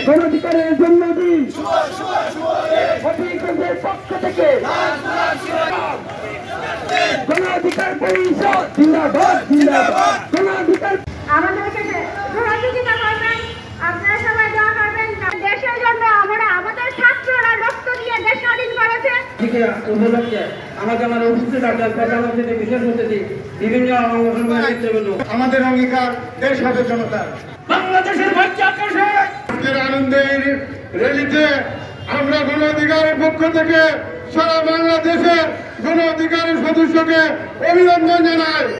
গণঅধিকারের জন্মদিন হবিগঞ্জের পক্ষ থেকে গণঅধিকার পরিষদ জিন্দাবাদ জিন্দাবাদ। গণঅধিকার আমাদের সাথে সহযোগিতা করবেন, আপনারা সবাই দোয়া করবেন। দেশের জন্য আমরা আমাদের ছাত্ররা রক্ত দিয়ে দেশ স্বাধীন করেছে। উপলক্ষে আমাদের উপস্থিত আছেন বিশেষ অতিথি বিভিন্ন আমাদের অঙ্গীকার দেশ হবে জনতা। বাংলাদেশের আজকের আনন্দের র্যালিতে আমরা গণঅধিকারের পক্ষ থেকে সারা বাংলাদেশের গণঅধিকারের সদস্যকে অভিনন্দন জানাই।